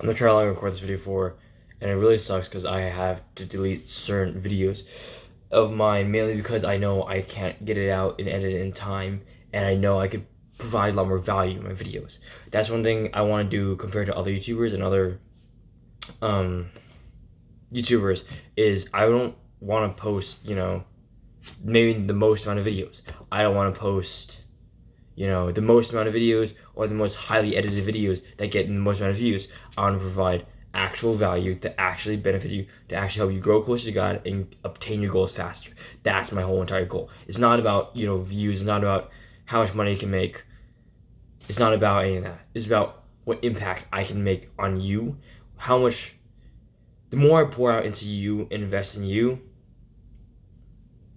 I'm not sure how long I record this video for, and it really sucks because I have to delete certain videos of mine, mainly because I know I can't get it out and edit it in time, and I know I could provide a lot more value in my videos. That's one thing I want to do compared to other YouTubers and other um, YouTubers, is I don't want to post, maybe the most amount of videos. I don't want to post the most amount of videos or the most highly edited videos that get the most amount of views. I want to provide actual value to actually benefit you, to actually help you grow closer to God and obtain your goals faster. That's my whole entire goal. It's not about, views. It's not about how much money you can make. It's not about any of that. It's about what impact I can make on you. How much, the more I pour out into you and invest in you,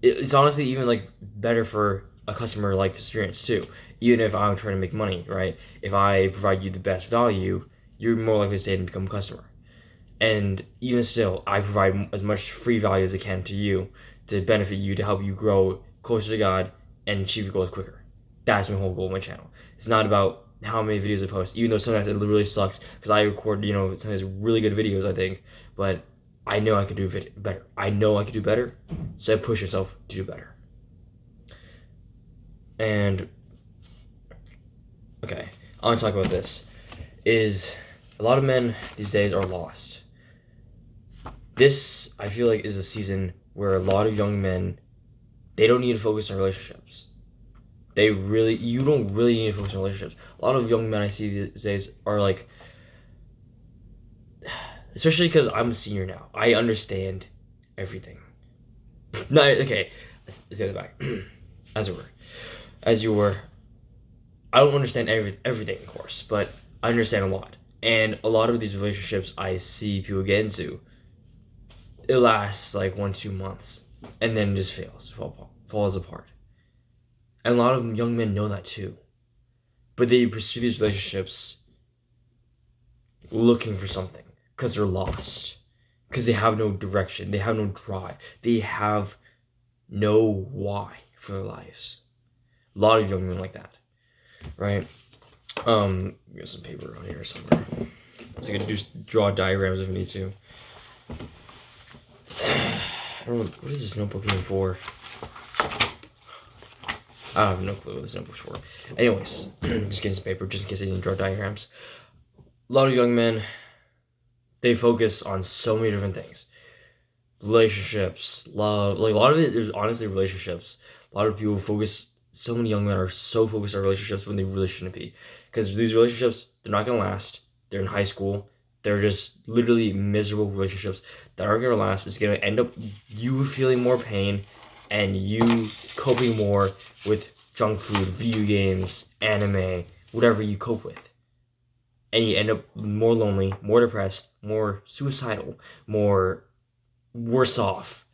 it's honestly even like better for a customer like experience too. Even if I'm trying to make money, right? If I provide you the best value, you're more likely to stay and become a customer. And even still, I provide as much free value as I can to you to benefit you, to help you grow closer to God and achieve your goals quicker. That's my whole goal of my channel. It's not about how many videos I post, even though sometimes it really sucks because I record, sometimes really good videos, I think, but I know I could do better. I know I could do better, so I push yourself to do better. And okay, I want to talk about this. Is a lot of men these days are lost. This, I feel like, is a season where a lot of young men, they don't need to focus on relationships. You don't really need to focus on relationships. A lot of young men I see these days are like, especially because I'm a senior now, I understand everything. No, okay, let's get it back. As you were, I don't understand everything, of course, but I understand a lot. And a lot of these relationships I see people get into, it lasts like 1-2 months, and then it just falls apart. And a lot of young men know that too, but they pursue these relationships looking for something because they're lost, because they have no direction, they have no drive, they have no why for their lives. A lot of young men like that, right? Get some paper on here somewhere, so I can just draw diagrams if I need to. I don't know, what is this notebook even for? I have no clue what this notebook's for. Anyways, just getting some paper just in case I need to draw diagrams. A lot of young men, they focus on so many different things. Relationships, love, like a lot of it is honestly relationships. A lot of people so many young men are so focused on relationships when they really shouldn't be. Because these relationships, they're not going to last. They're in high school. They're just literally miserable relationships that aren't going to last. It's going to end up you feeling more pain and you coping more with junk food, video games, anime, whatever you cope with. And you end up more lonely, more depressed, more suicidal, more worse off.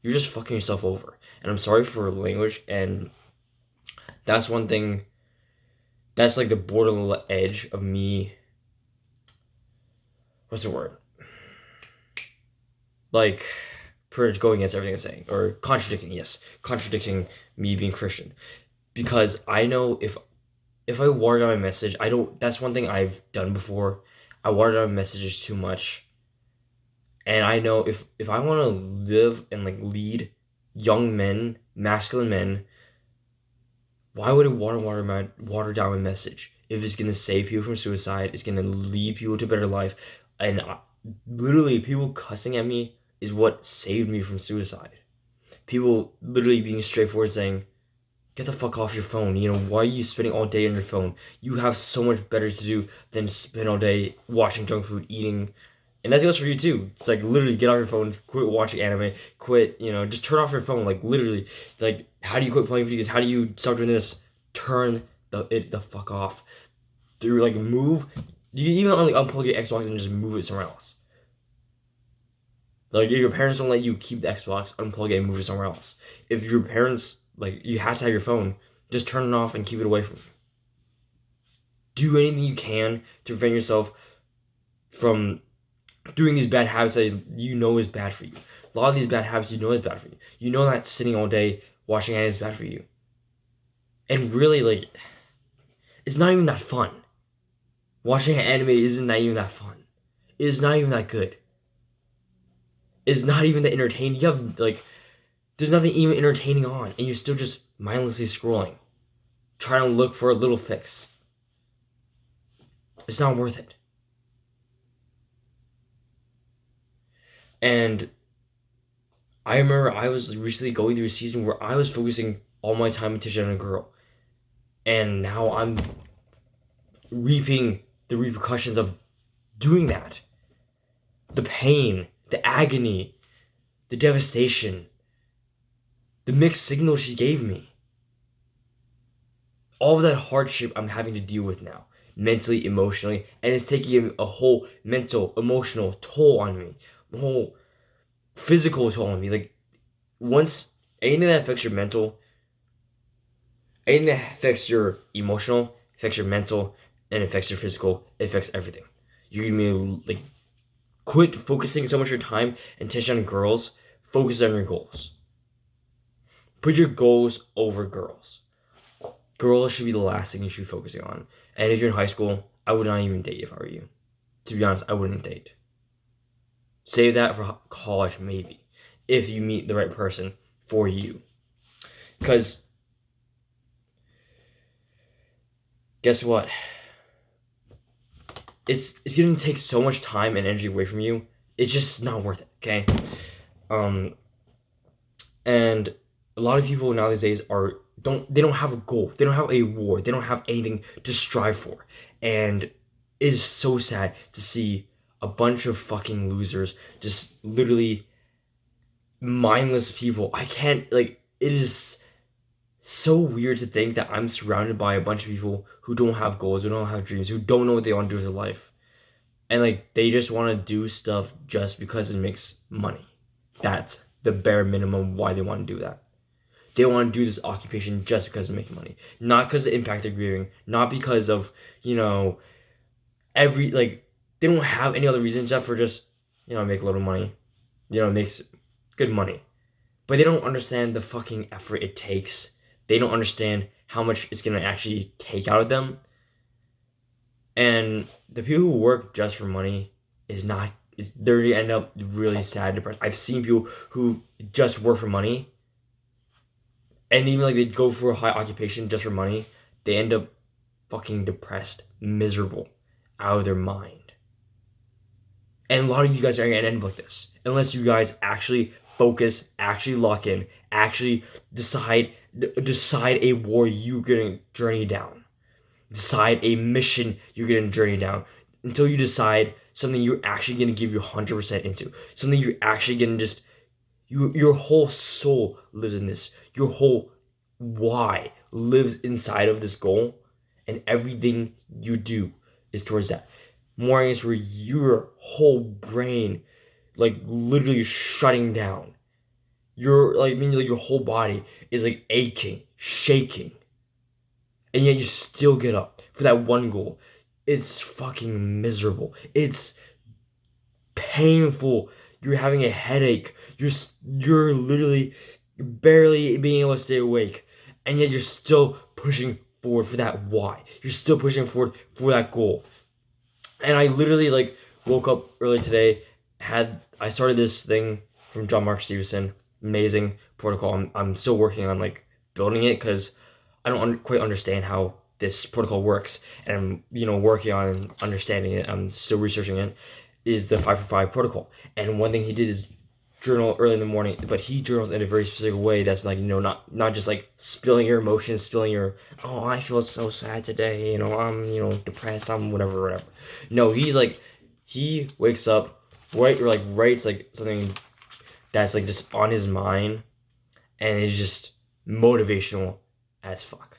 You're just fucking yourself over. And I'm sorry for language, and that's one thing, that's like the border edge of me. What's the word? Like, pretty much going against everything I'm saying, or contradicting me being Christian. Because I know if I water down my message, that's one thing I've done before. I water down messages too much. And I know if I want to live and like lead young men, masculine men, why would I water down my message? If it's gonna save people from suicide, it's gonna lead people to a better life, and literally people cussing at me is what saved me from suicide. People literally being straightforward saying, "Get the fuck off your phone. Why are you spending all day on your phone? You have so much better to do than spend all day watching junk food, eating." And that goes for you too. It's like literally get off your phone, quit watching anime, quit, just turn off your phone. Like literally, like how do you quit playing video games? How do you start doing this? Turn the fuck off. Do like move. You even like unplug your Xbox and just move it somewhere else. Like if your parents don't let you keep the Xbox, unplug it and move it somewhere else. If your parents like you have to have your phone, just turn it off and keep it away from you. Do anything you can to prevent yourself from doing these bad habits that you know is bad for you. A lot of these bad habits you know is bad for you. You know that sitting all day watching anime is bad for you. And really, like, it's not even that fun. Watching anime isn't even that fun. is not even that good. It's not even that entertaining. You have like, there's nothing even entertaining on, and you're still just mindlessly scrolling, trying to look for a little fix. It's not worth it. And I remember I was recently going through a season where I was focusing all my time and attention on a girl, and now I'm reaping the repercussions of doing that. The pain, the agony, the devastation, the mixed signals she gave me. All of that hardship I'm having to deal with now, mentally, emotionally, and it's taking a whole mental, emotional toll on me, a whole physical toll on me. Like, once anything that affects your mental, anything that affects your emotional, affects your mental, and affects your physical, it affects everything. You're gonna be like, quit focusing so much of your time and attention on girls. Focus on your goals. Put your goals over girls. Girls should be the last thing you should be focusing on. And if you're in high school, I would not even date if I were you. To be honest, I wouldn't date. Save that for college, maybe, if you meet the right person for you. Because, guess what? It's going to take so much time and energy away from you. It's just not worth it, okay? And a lot of people nowadays they don't have a goal. They don't have a war. They don't have anything to strive for. And it is so sad to see a bunch of fucking losers, just literally mindless people. I can't, like, it is so weird to think that I'm surrounded by a bunch of people who don't have goals, who don't have dreams, who don't know what they want to do with their life. And, like, they just want to do stuff just because it makes money. That's the bare minimum why they want to do that. They want to do this occupation just because of making money. Not because of the impact they're creating. Not because of, they don't have any other reason except for just, make a little money. Makes good money. But they don't understand the fucking effort it takes. They don't understand how much it's going to actually take out of them. And the people who work just for money they're going to end up really sad, depressed. I've seen people who just work for money, and even like they go for a high occupation just for money, they end up fucking depressed, miserable, out of their mind. And a lot of you guys are going to end up like this. Unless you guys actually focus, actually lock in, actually decide a war you're going to journey down. Decide a mission you're going to journey down. Until you decide something you're actually going to give your 100% into. Something you're actually going to just... Your whole soul lives in this. Your whole why lives inside of this goal. And everything you do is towards that. Mornings where your whole brain, like, literally shutting down. Your whole body is, like, aching, shaking. And yet you still get up for that one goal. It's fucking miserable. It's painful. You're having a headache. You're literally barely being able to stay awake. And yet you're still pushing forward for that why. You're still pushing forward for that goal. And I literally, woke up early today. I started this thing from John Mark Stevenson. Amazing protocol. I'm still working on, building it because I don't quite understand how this protocol works, and I'm working on understanding it. I'm still researching it. Is the 5-for-5 protocol, and one thing he did is journal early in the morning, but he journals in a very specific way that's not just spilling your emotions, spilling your I feel so sad today, I'm depressed, I'm whatever. No, he wakes up, writes something that's just on his mind, and it's just motivational as fuck.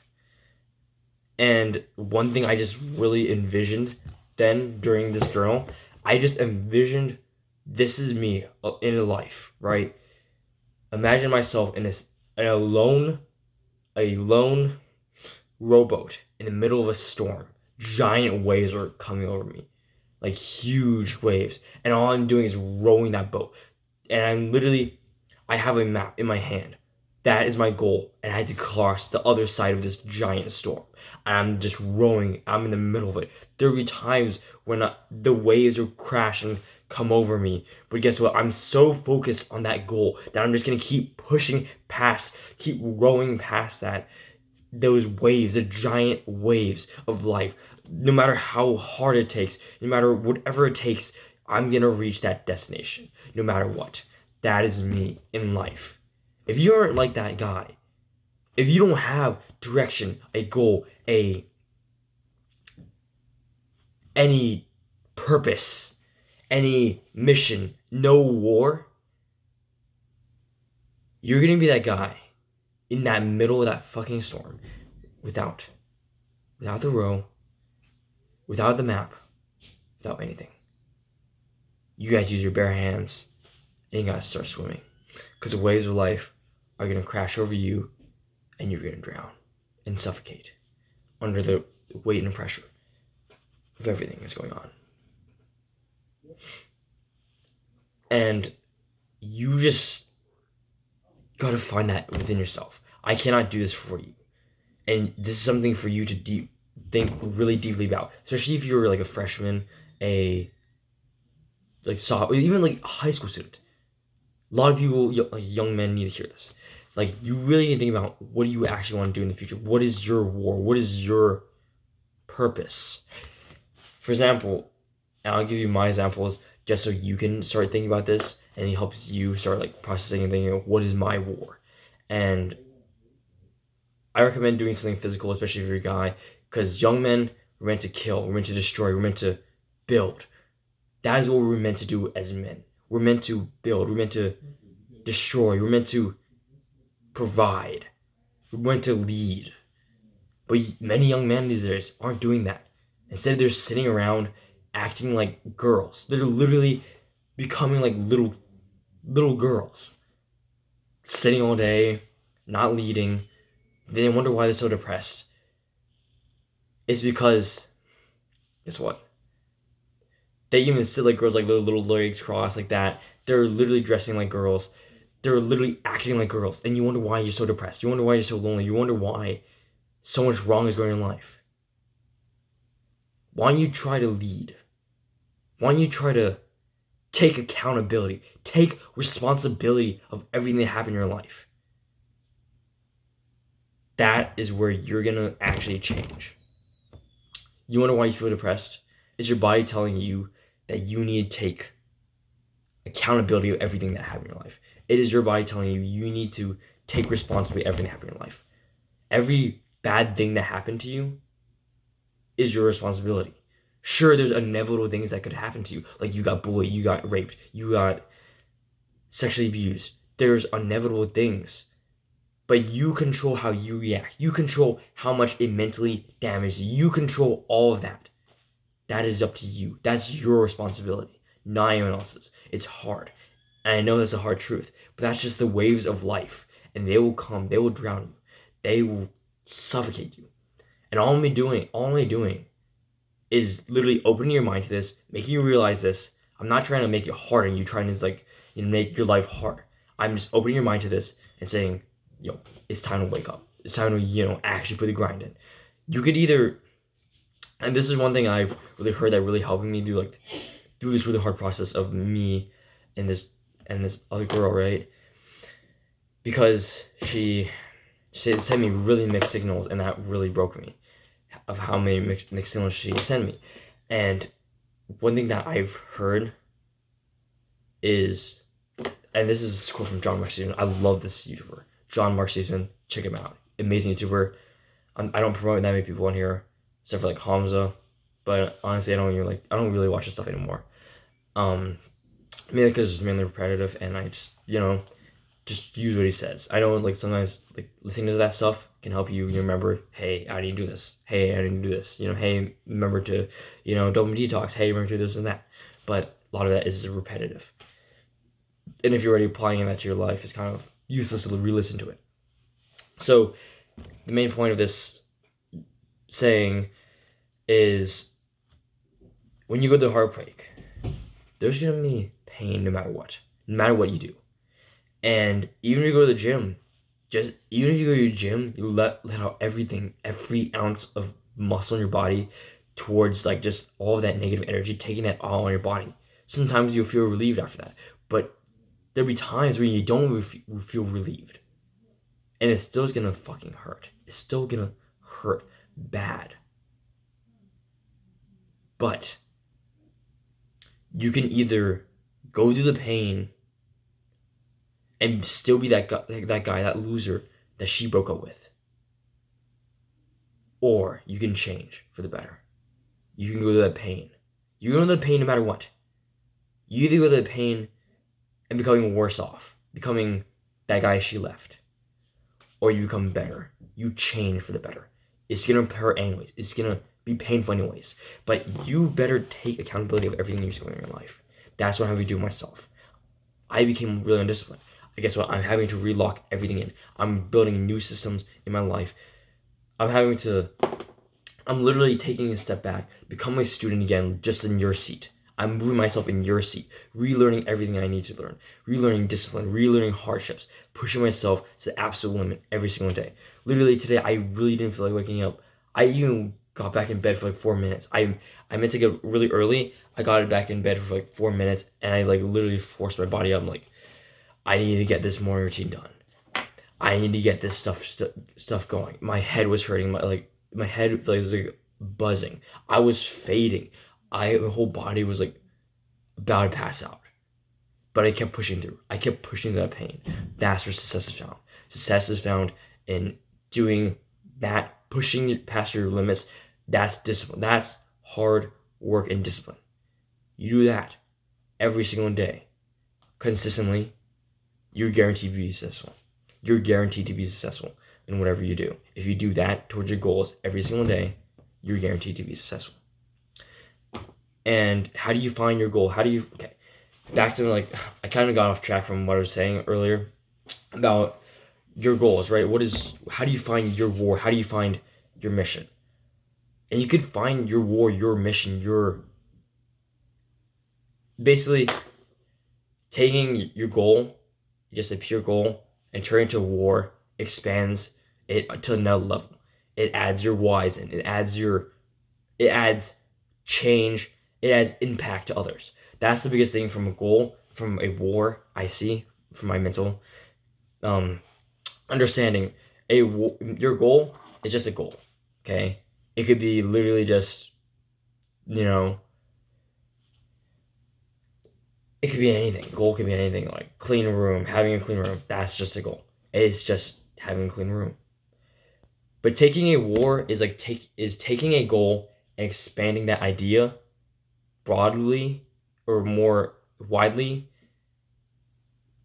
And one thing I just really envisioned then during this journal, I just envisioned this is me in a life, right? Imagine myself in a lone rowboat in the middle of a storm. Giant waves are coming over me, huge waves, and all I'm doing is rowing that boat. And I have a map in my hand That is my goal. And I had to cross the other side of this giant storm. I'm just rowing. I'm in the middle of it. There will be times when the waves will crash and come over me. But guess what? I'm so focused on that goal that I'm just going to keep pushing past, keep rowing past those waves, the giant waves of life. No matter how hard it takes, no matter whatever it takes, I'm going to reach that destination, no matter what. That is me in life. If you aren't like that guy, if you don't have direction, a goal, any purpose, any mission, no war, you're gonna be that guy in that middle of that fucking storm without the row, without the map, without anything. You guys use your bare hands and you gotta start swimming. Because the waves of life are gonna crash over you and you're gonna drown and suffocate under the weight and pressure of everything that's going on. And you just gotta find that within yourself. I cannot do this for you. And this is something for you to think really deeply about. Especially if you're like a freshman, even like a high school student. A lot of people, young men, need to hear this. Like, you really need to think about, what do you actually want to do in the future? What is your war? What is your purpose? For example, and I'll give you my examples just so you can start thinking about this, and it helps you start like processing and thinking, what is my war? And I recommend doing something physical, especially if you're a guy, because young men, we're meant to kill, we're meant to destroy, we're meant to build. That is what we're meant to do as men. We're meant to build, we're meant to destroy, we're meant to provide, we're meant to lead. But many young men these days aren't doing that. Instead, they're sitting around acting like girls. They're literally becoming like little girls. Sitting all day, not leading. They wonder why they're so depressed. It's because, guess what? They even sit like girls, like little legs crossed like that. They're literally dressing like girls. They're literally acting like girls. And you wonder why you're so depressed. You wonder why you're so lonely. You wonder why so much wrong is going on in life. Why don't you try to lead? Why don't you try to take accountability? Take responsibility of everything that happened in your life. That is where you're going to actually change. You wonder why you feel depressed? Is your body telling you that you need to take accountability of everything that happened in your life? It is your body telling you you need to take responsibility of everything that happened in your life. Every bad thing that happened to you is your responsibility. Sure, there's inevitable things that could happen to you. Like you got bullied, you got raped, you got sexually abused. There's inevitable things. But you control how you react. You control how much it mentally damages you. You control all of that. That is up to you. That's your responsibility, not anyone else's. It's hard. And I know that's a hard truth. But that's just the waves of life. And they will come. They will drown you. They will suffocate you. And all I'm doing is literally opening your mind to this, making you realize this. I'm not trying to make it hard on you, trying to make your life hard. I'm just opening your mind to this and saying, it's time to wake up. It's time to, actually put the grind in. You could either, and this is one thing I've really heard that really helping me do this really hard process of me and this other girl, right? Because she sent me really mixed signals, and that really broke me of how many mixed signals she sent me. And one thing that I've heard is, and this is a quote from John Mark Stevenson. I love this YouTuber, John Mark Stevenson. Check him out. Amazing YouTuber. I don't promote that many people on here, except for like Hamza. But honestly, I don't really watch his stuff anymore. Mainly because it's mainly repetitive, and I just just use what he says. I know sometimes listening to that stuff can help you remember, hey, I need to do this. Hey, I need to do this. Hey, remember to dopamine detox. Hey, remember to do this and that. But a lot of that is repetitive. And if you're already applying that to your life, it's kind of useless to re-listen to it. So the main point of this saying is, when you go through heartbreak, there's going to be pain no matter what you do. And even if you go to the gym, just even if you go to your gym, you let out everything, every ounce of muscle in your body towards like just all of that negative energy, taking that all on your body. Sometimes you'll feel relieved after that, but there'll be times where you don't feel relieved, and it's still gonna fucking hurt. It's still gonna hurt bad. But you can either go through the pain and still be that guy, that loser that she broke up with, or you can change for the better. You can go through that pain. You go through the pain no matter what. You either go through the pain and becoming worse off, becoming that guy she left, or you become better. You change for the better. It's gonna hurt anyways. It's gonna be painful anyways. But you better take accountability of everything you're doing in your life. That's what I'm having to do myself. I became really undisciplined. I guess what? I'm having to relock everything in. I'm building new systems in my life. I'm literally taking a step back, becoming a student again, just in your seat. I'm moving myself in your seat, relearning everything I need to learn, relearning discipline, relearning hardships, pushing myself to the absolute limit every single day. Literally today, I really didn't feel like waking up. I even got back in bed for like 4 minutes. I meant to get really early. I got back in bed for like 4 minutes, and I like literally forced my body up. I'm like, I need to get this morning routine done. I need to get this stuff going. My head was hurting. My head was like buzzing. I was fading. My whole body was like about to pass out. But I kept pushing through. I kept pushing through that pain. That's where success is found. Success is found in doing that, pushing past your limits. That's discipline. That's hard work and discipline. You do that every single day, consistently, you're guaranteed to be successful. You're guaranteed to be successful in whatever you do. If you do that towards your goals every single day, you're guaranteed to be successful. And how do you find your goal? Okay, back to like, I kind of got off track from what I was saying earlier about your goals, right? How do you find your war? How do you find your mission? And you could find your war, your mission, your basically taking your goal, just a pure goal, and turning it into a war, expands it to another level. It adds your whys in. It adds change. It adds impact to others. That's the biggest thing from a goal, from a war, I see, from my mental understanding. Your goal is just a goal, okay? It could be literally just, it could be anything. Goal could be anything, like clean a room, having a clean room. That's just a goal. It's just having a clean room. But taking a war is taking a goal and expanding that idea broadly or more widely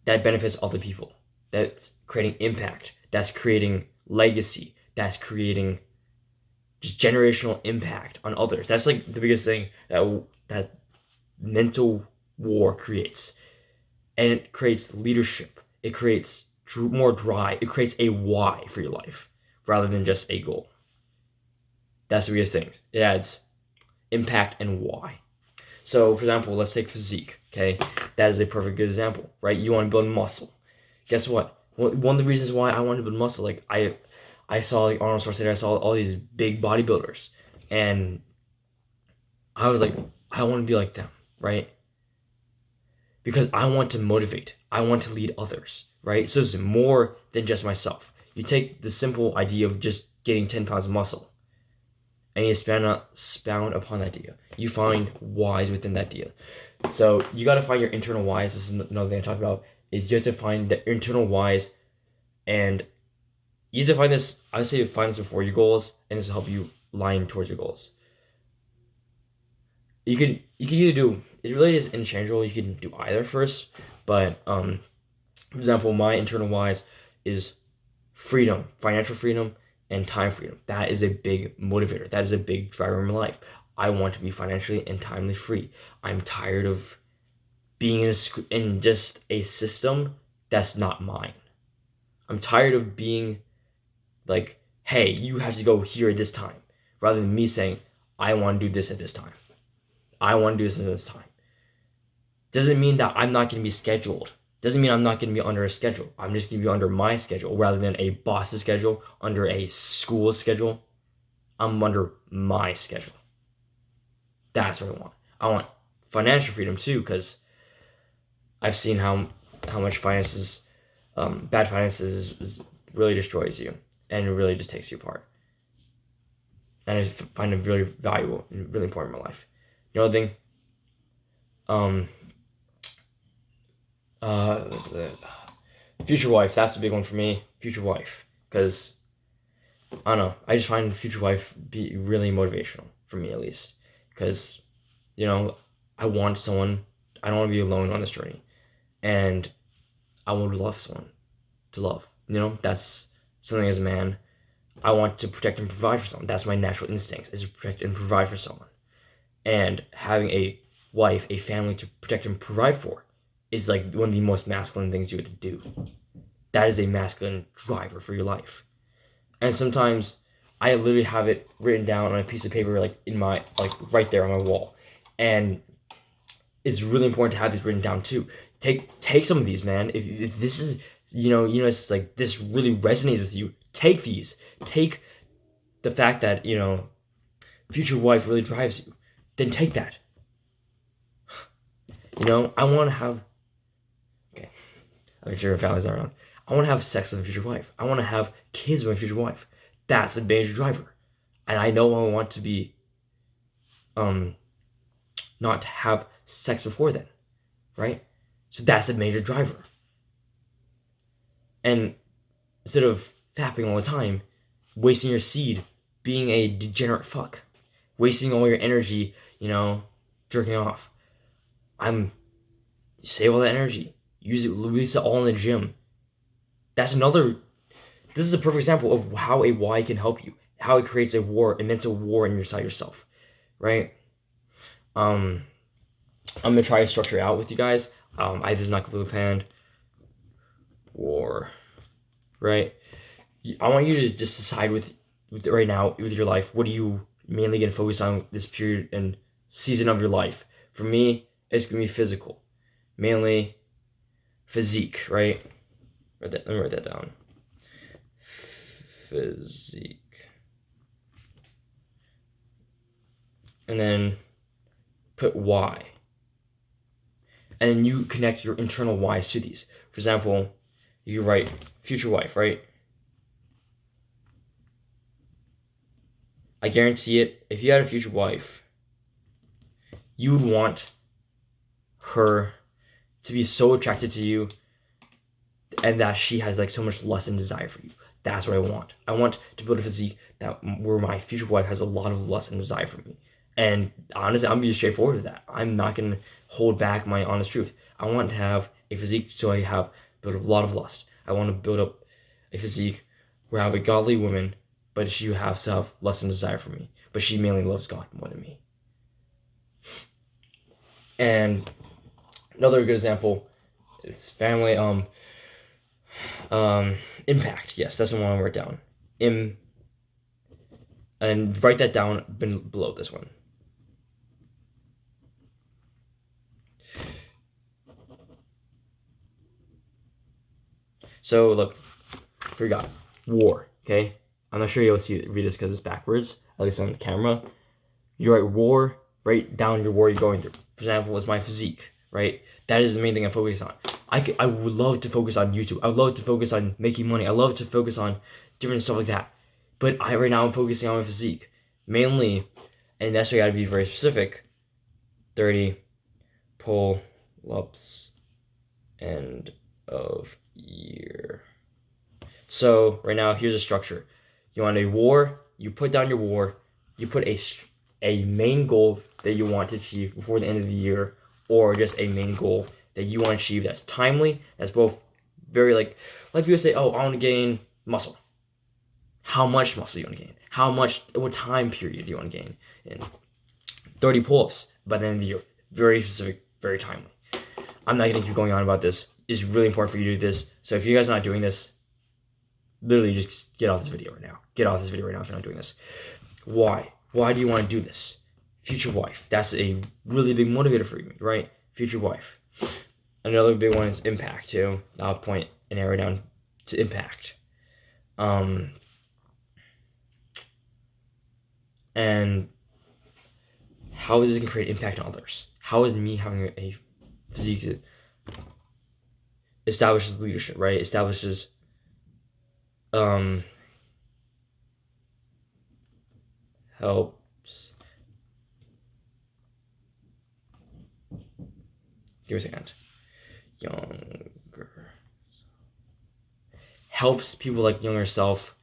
that benefits other people. That's creating impact. That's creating legacy. That's creating just generational impact on others. That's like the biggest thing that mental war creates. And it creates leadership. It creates more drive. It creates a why for your life rather than just a goal. That's the biggest thing. It adds impact and why. So, for example, let's take physique, okay? That is a perfect good example, right? You want to build muscle. Guess what? One of the reasons why I wanted to build muscle, like I saw like Arnold Schwarzenegger, I saw all these big bodybuilders, and I was like, I want to be like them, right? Because I want to motivate. I want to lead others, right? So it's more than just myself. You take the simple idea of just getting 10 pounds of muscle, and you expound upon that idea. You find whys within that idea. So you got to find your internal whys. This is another thing I talked about, is you have to find the internal whys, and you have to find this, I would say find this before your goals, and this will help you line towards your goals. You can either do, it really is interchangeable. You can do either first, but for example, my internal whys is freedom, financial freedom, and time freedom. That is a big motivator. That is a big driver in my life. I want to be financially and timely free. I'm tired of being in just a system that's not mine. I'm tired of being like, hey, you have to go here at this time, rather than me saying, I want to do this at this time. I want to do this at this time. Doesn't mean that I'm not going to be scheduled. Doesn't mean I'm not going to be under a schedule. I'm just going to be under my schedule rather than a boss's schedule, under a school schedule. I'm under my schedule. That's what I want. I want financial freedom too, because I've seen how much finances, bad finances, really destroys you and it really just takes you apart. And I find it really valuable and really important in my life. The other thing, what's that? Future wife. That's a big one for me. Future wife, because I don't know. I just find future wife be really motivational for me, at least, because I want someone. I don't want to be alone on this journey, and I want to love someone, to love. That's something as a man. I want to protect and provide for someone. That's my natural instinct, is to protect and provide for someone. And having a wife, a family to protect and provide for, is like one of the most masculine things you have to do. That is a masculine driver for your life. And sometimes I literally have it written down on a piece of paper, like in my, like right there on my wall. And it's really important to have these written down too. Take some of these, man. If this is, it's like this really resonates with you, take these. Take the fact that, future wife really drives you. Then take that. I want to have, okay, I'm sure families are around. I want to have sex with my future wife. I want to have kids with my future wife. That's a major driver. And I know I want to be, not to have sex before then, right? So that's a major driver. And instead of fapping all the time, wasting your seed, being a degenerate fuck, wasting all your energy, jerking off. Save all that energy. Use it, release it all in the gym. This is a perfect example of how a why can help you. How it creates a mental war inside yourself, right? I'm gonna try to structure it out with you guys. This is not completely planned. War, right? I want you to just decide with right now with your life. What are you mainly gonna focus on this period and season of your life? For me, it's gonna be physical, mainly physique, right? Let me write that down. Physique. And then put why. And then you connect your internal whys to these. For example, you write future wife, right? I guarantee it, if you had a future wife, you would want her to be so attracted to you and that she has like so much lust and desire for you. That's what I want. I want to build a physique where my future wife has a lot of lust and desire for me. And honestly, I'm gonna be straightforward with that. I'm not gonna hold back my honest truth. I want to have a physique so I build up a lot of lust. I want to build up a physique where I have a godly woman, but she has to have lust and desire for me. But she mainly loves God more than me. And another good example is family. Impact. Yes, that's the one I wrote down. And write that down below this one. So look, here we got war. Okay, I'm not sure you'll read this because it's backwards, at least on the camera. You write war. Write down your war you're going through. For example, it's my physique. Right, that is the main thing I focus on. I would love to focus on YouTube. I would love to focus on making money. I love to focus on different stuff like that. But right now I'm focusing on my physique mainly, and that's why I gotta be very specific. 30 pull-ups end of year. So right now, here's a structure. You want a war. You put down your war. You put a main goal that you want to achieve before the end of the year, or just a main goal that you want to achieve that's timely, that's both very like people say, oh, I want to gain muscle. How much muscle do you want to gain? What time period do you want to gain? In 30 pull-ups by the end of the year. Very specific, very timely. I'm not going to keep going on about this. It's really important for you to do this. So if you guys are not doing this, literally just get off this video right now. Get off this video right now if you're not doing this. Why? Why do you want to do this? Future wife. That's a really big motivator for you, right? Future wife. Another big one is impact too. I'll point an arrow down to impact. And how is it going to create impact on others? How is me having a physique establishes leadership, right? Establishes helps. Give me a second. Younger helps people like younger self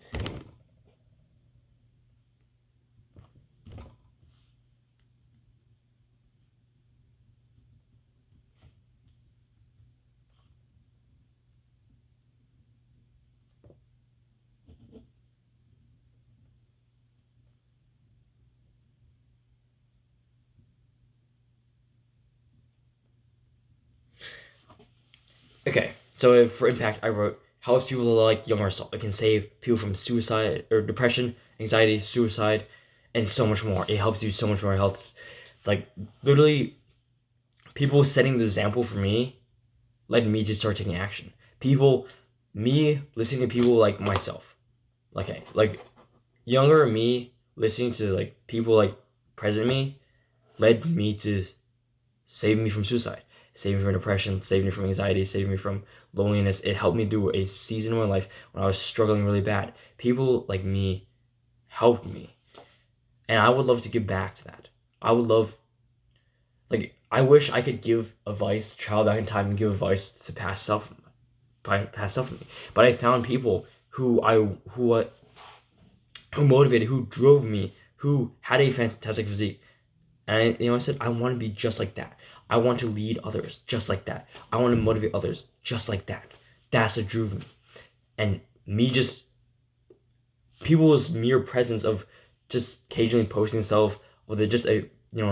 Okay, so for impact, I wrote helps people like younger self. It can save people from suicide or depression, anxiety, suicide, and so much more. It helps you so much more. It helps, like, literally, people setting the example for me led me to start taking action. Me listening to people like myself, like younger me listening to like people like present me led me to save me from suicide, save me from depression, save me from anxiety, save me from loneliness. It helped me through a season of my life when I was struggling really bad. People like me helped me. And I would love to give back to that. I would love, like, I wish I could give advice, travel back in time and give advice to past self of me. But I found people who motivated, who drove me, who had a fantastic physique. And I said, I want to be just like that. I want to lead others just like that. I want to motivate others just like that. That's what drove me. And people's mere presence of just occasionally posting themselves with just a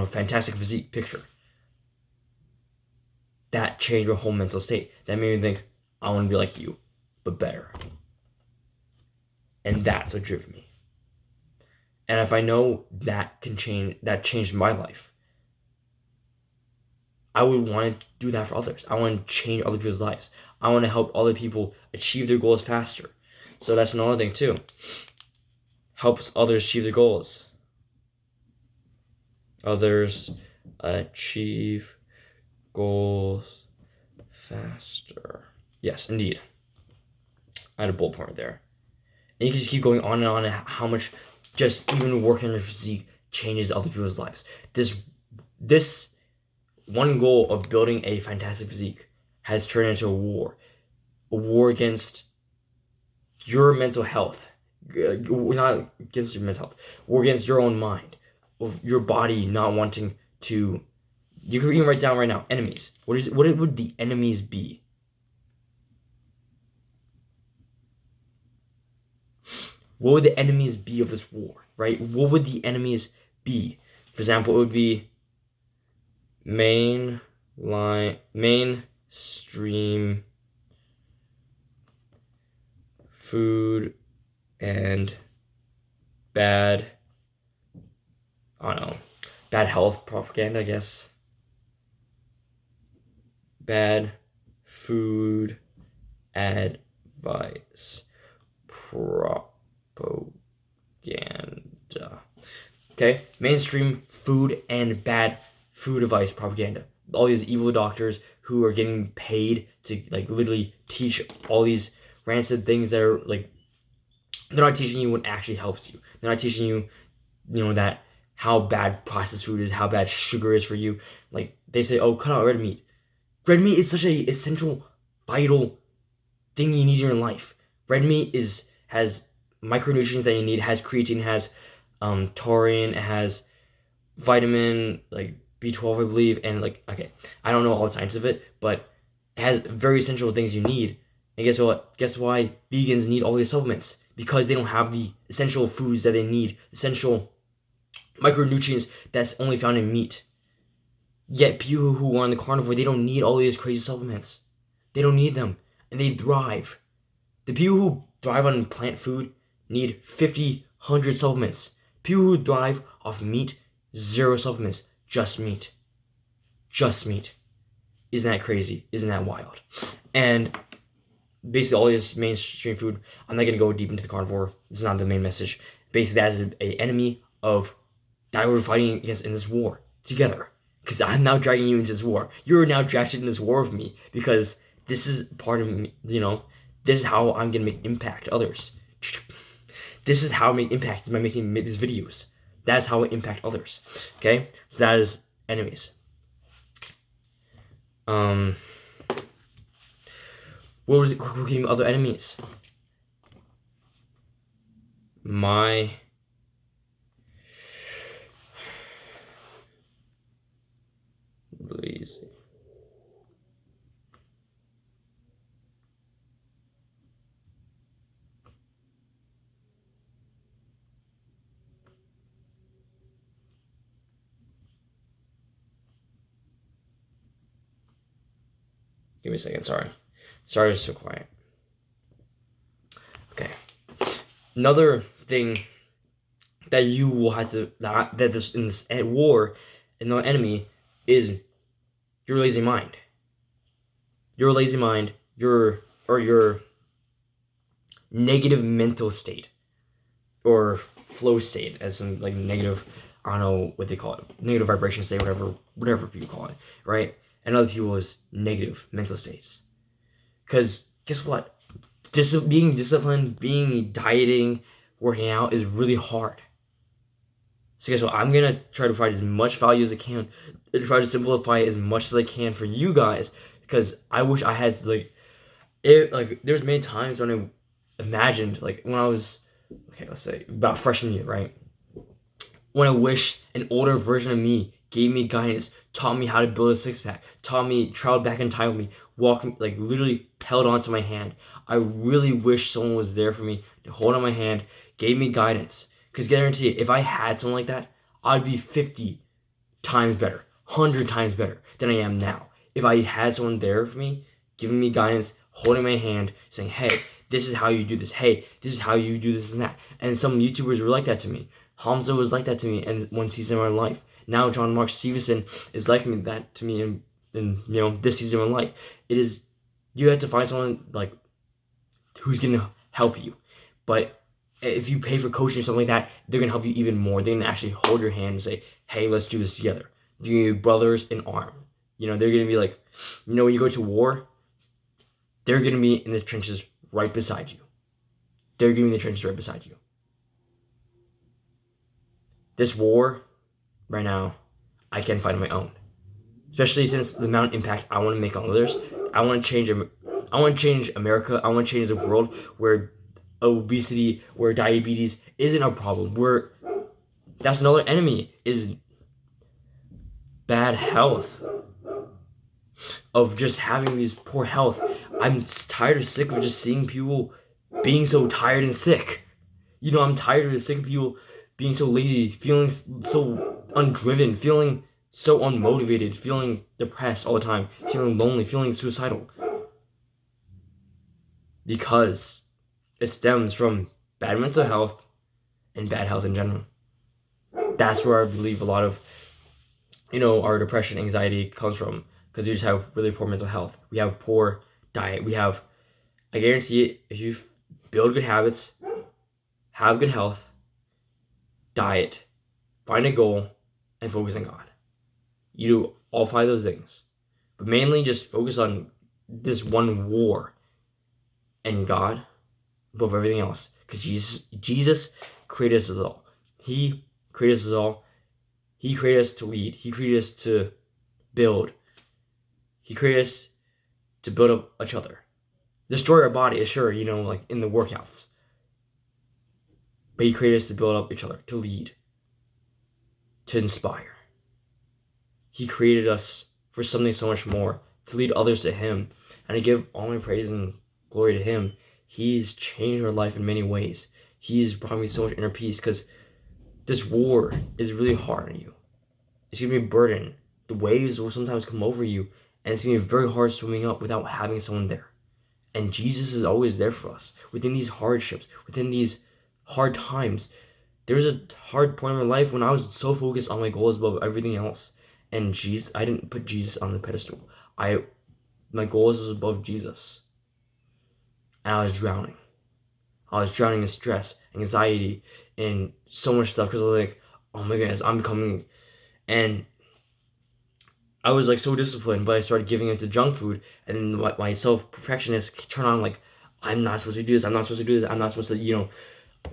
fantastic physique picture. That changed my whole mental state. That made me think, I want to be like you, but better. And that's what drove me. And if I know that changed my life, I would want to do that for others. I want to change other people's lives. I want to help other people achieve their goals faster. So that's another thing too. Helps others achieve their goals. Others achieve goals faster. Yes, indeed. I had a bullet point there. And you can just keep going on and on how much just even working on your physique changes other people's lives. This one goal of building a fantastic physique has turned into a war against your mental health, not against your mental health, war against your own mind, of your body not wanting to. You can even write down right now enemies. What would the enemies be? What would the enemies be of this war, right? What would the enemies be? For example, it would be mainstream food and bad health propaganda, I guess. Bad food advice propaganda. Okay, mainstream food and bad food advice propaganda. All these evil doctors who are getting paid to like literally teach all these rancid things that are like, they're not teaching you what actually helps you. They're not teaching you, that how bad processed food is, how bad sugar is for you. Like they say, oh, cut out red meat. Red meat is such a essential, vital thing you need in your life. Red meat has micronutrients that you need. It has creatine, has taurine, it has vitamin like B12, I believe, and I don't know all the science of it, but it has very essential things you need. And guess what? Guess why vegans need all these supplements? Because they don't have the essential foods that they need, essential micronutrients that's only found in meat. Yet people who are on the carnivore, they don't need all these crazy supplements. They don't need them, and they thrive. The people who thrive on plant food need 50, 100 supplements. People who thrive off meat, 0 supplements, just meat. Just meat. Isn't that crazy? Isn't that wild? And basically, all this mainstream food. I'm not gonna go deep into the carnivore. It's not the main message. Basically, that is a enemy of that we're fighting against in this war together. Because I'm now dragging you into this war. You're now drafted in this war with me because this is part of me. This is how I'm gonna make impact others. This is how I make impact by making these videos. That's how I impact others. Okay, so that is enemies. What was it? Cooking other enemies? My lazy. Give me a second. Sorry, it's so quiet. Okay. Another thing that you will have to that this in this war, another enemy is your lazy mind. Your lazy mind, your negative mental state, or flow state, as some like negative, I don't know what they call it, negative vibration state, whatever people call it, right? And other people's negative mental states. Because guess what? Being disciplined, being dieting, working out is really hard. So guess what? I'm gonna try to provide as much value as I can, and try to simplify it as much as I can for you guys. Because I wish I had there's many times when I imagined when I was let's say about freshman year, right? When I wish an older version of me gave me guidance, taught me how to build a six pack, traveled back in time with me, walking literally held onto my hand. I really wish someone was there for me to hold on my hand, gave me guidance. Because guarantee it, if I had someone like that, I'd be 50 times better, 100 times better than I am now. If I had someone there for me, giving me guidance, holding my hand, saying, hey, this is how you do this. Hey, this is how you do this and that. And some YouTubers were like that to me. Hamza was like that to me in one season of my life. Now John Mark Stevenson is like that to me in this season of my life. It is, you have to find someone who's gonna help you. But if you pay for coaching or something like that, they're gonna help you even more. They're gonna actually hold your hand and say, hey, let's do this together. You're brothers in arm. They're gonna be like, when you go to war, they're gonna be in the trenches right beside you. They're gonna be in the trenches right beside you. This war, right now, I can't fight on my own. Especially since the amount of impact I want to make on others. I want to change America. I want to change the world where obesity, where diabetes isn't a problem. Where that's another enemy, is bad health. Of just having these poor health. I'm tired and sick of just seeing people being so tired and sick. I'm tired and sick of people being so lazy, feeling so undriven, feeling so unmotivated, feeling depressed all the time, feeling lonely, feeling suicidal. Because it stems from bad mental health and bad health in general. That's where I believe a lot of, our depression, anxiety comes from. Because we just have really poor mental health. We have poor diet. I guarantee it, if you build good habits, have good health, diet, find a goal, and focus on God. You do all 5 of those things. But mainly just focus on this one war and God above everything else. Because Jesus created us all. He created us all. He created us to lead. He created us to build. He created us to build up each other. Destroy our body, sure, in the workouts. But He created us to build up each other, to lead, to inspire. He created us for something so much more, to lead others to Him. And I give all my praise and glory to Him. He's changed our life in many ways. He's brought me so much inner peace, because this war is really hard on you. It's going to be a burden. The waves will sometimes come over you, and it's going to be very hard swimming up without having someone there. And Jesus is always there for us. Within these hardships, within these hard times. There was a hard point in my life when I was so focused on my goals above everything else. And Jesus, I didn't put Jesus on the pedestal. My goals was above Jesus. And I was drowning. I was drowning in stress, anxiety, and so much stuff because I was like, oh my goodness, I'm coming. And I was like so disciplined, but I started giving into junk food, and then my self perfectionist turned on like, I'm not supposed to do this. I'm not supposed to do this. I'm not supposed to,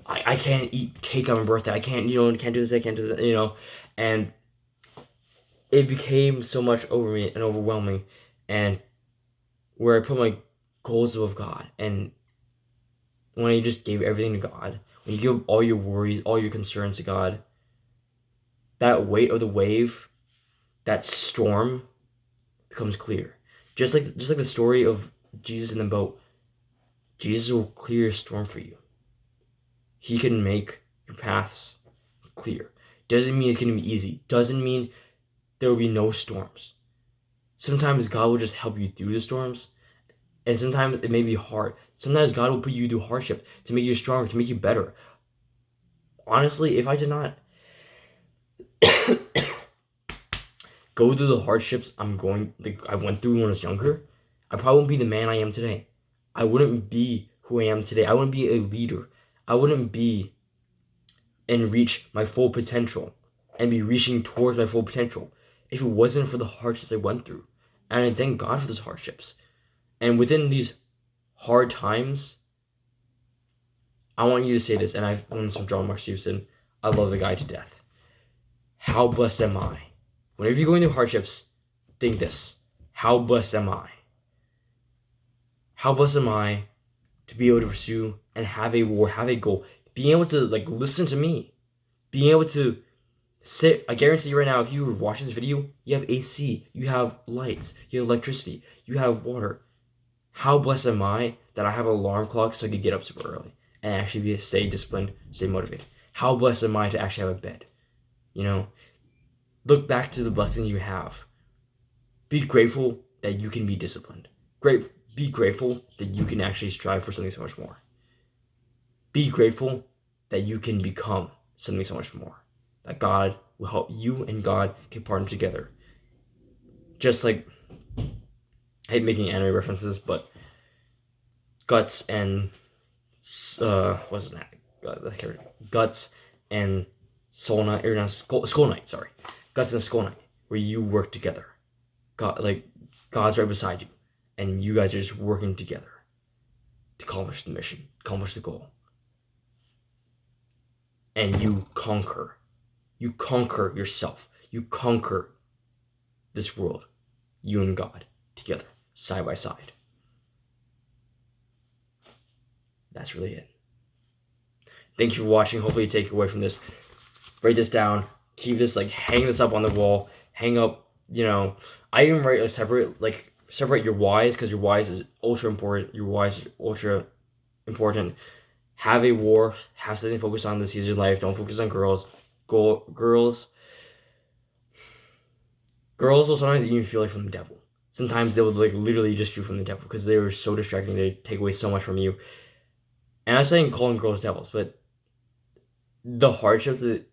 I can't eat cake on my birthday. I can't, can't do this. I can't do this, and it became so much over me and overwhelming, and where I put my goals above God, and when I just gave everything to God, when you give all your worries, all your concerns to God, that weight of the wave, that storm becomes clear. Just like the story of Jesus in the boat, Jesus will clear a storm for you. He can make your paths clear. Doesn't mean it's going to be easy. Doesn't mean there will be no storms. Sometimes God will just help you through the storms, and sometimes it may be hard. Sometimes God will put you through hardship to make you stronger, to make you better. Honestly, if I did not go through the hardships I went through when I was younger, I probably wouldn't be the man I am today. I wouldn't be who I am today. I wouldn't be a leader. I wouldn't be and reach my full potential and be reaching towards my full potential if it wasn't for the hardships I went through. And I thank God for those hardships. And within these hard times, I want you to say this, and I've learned this from John Mark Stevenson. I love the guy to death. How blessed am I? Whenever you're going through hardships, think this. How blessed am I? How blessed am I to be able to pursue and have a war, have a goal, being able to listen to me, being able to sit. I guarantee you right now, if you watch this video, you have AC, you have lights, you have electricity, you have water. How blessed am I that I have an alarm clock so I can get up super early and actually stay disciplined, stay motivated. How blessed am I to actually have a bed? Look back to the blessings you have. Be grateful that you can be disciplined. Be grateful that you can actually strive for something so much more. Be grateful that you can become something so much more. That God will help you and God can partner together. Just like, I hate making anime references, but Guts and what's his name? Guts and Skull Knight, sorry. Guts and Skull Knight, where you work together. God's right beside you, and you guys are just working together to accomplish the mission, accomplish the goal. And you conquer. You conquer yourself. You conquer this world. You and God together, side by side. That's really it. Thank you for watching. Hopefully you take away from this. Write this down. Keep this, hang this up on the wall. Hang up, I even write separate your whys, because your whys is ultra important. Your whys is ultra important. Have a war. Have something to focus on this season of life. Don't focus on girls. Girls will sometimes even feel like from the devil. Sometimes they will literally just feel from the devil because they were so distracting. They take away so much from you. And I'm not saying calling girls devils, but the hardships that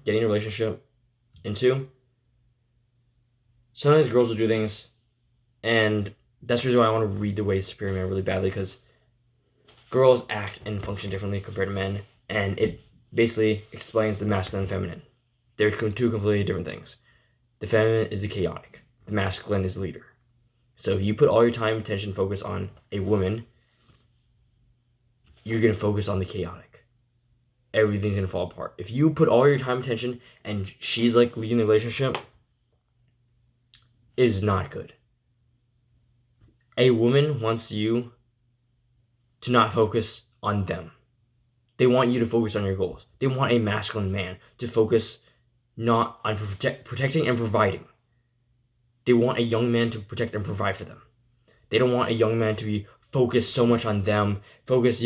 getting a relationship into, sometimes girls will do things, and that's the reason why I want to read The Way of Superior Man really badly, because girls act and function differently compared to men, and it basically explains the masculine and feminine. They're two completely different things. The feminine is the chaotic. The masculine is the leader. So if you put all your time, attention, focus on a woman, you're going to focus on the chaotic. Everything's going to fall apart. If you put all your time, attention, and she's leading the relationship, it is not good. A woman wants you to not focus on them. They want you to focus on your goals. They want a masculine man to focus not on protecting and providing. They want a young man to protect and provide for them. They don't want a young man to be focused so much on them, focus,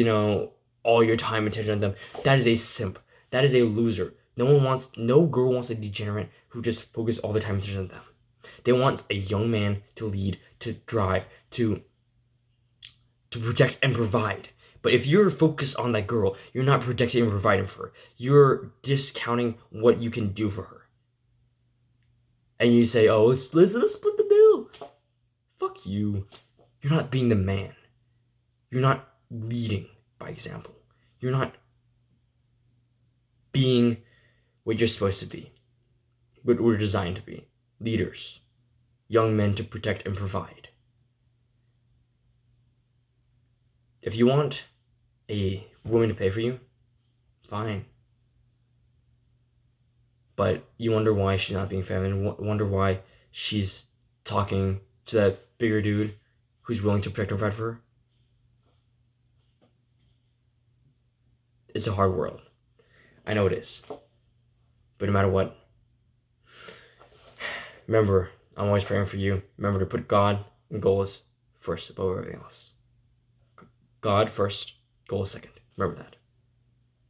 all your time and attention on them. That is a simp. That is a loser. No girl wants a degenerate who just focus all their time and attention on them. They want a young man to lead, to drive, to protect and provide. But if you're focused on that girl, you're not protecting and providing for her. You're discounting what you can do for her. and you say, "Oh, let's split the bill." Fuck you. You're not being the man. You're not leading by example. You're not being what you're supposed to be, what we're designed to be. Leaders, young men to protect and provide. If you want a woman to pay for you, fine. But you wonder why she's not being feminine, wonder why she's talking to that bigger dude who's willing to protect and provide for her. It's a hard world. I know it is. But no matter what, remember, I'm always praying for you. Remember to put God and goals first above everything else. God first, goals second. Remember that.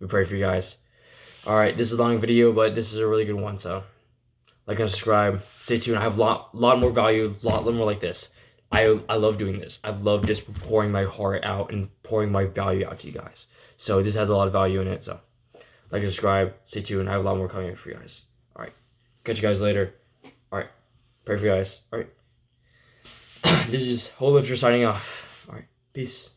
We pray for you guys. Alright, this is a long video, but this is a really good one, so like and subscribe. Stay tuned. I have a lot more value, a lot more like this. I love doing this. I love just pouring my heart out and pouring my value out to you guys. So this has a lot of value in it, so like and subscribe. Stay tuned. I have a lot more coming for you guys. Alright. Catch you guys later. Alright. Pray for you guys. Alright. This is Whole Lifter signing off. Alright. Peace.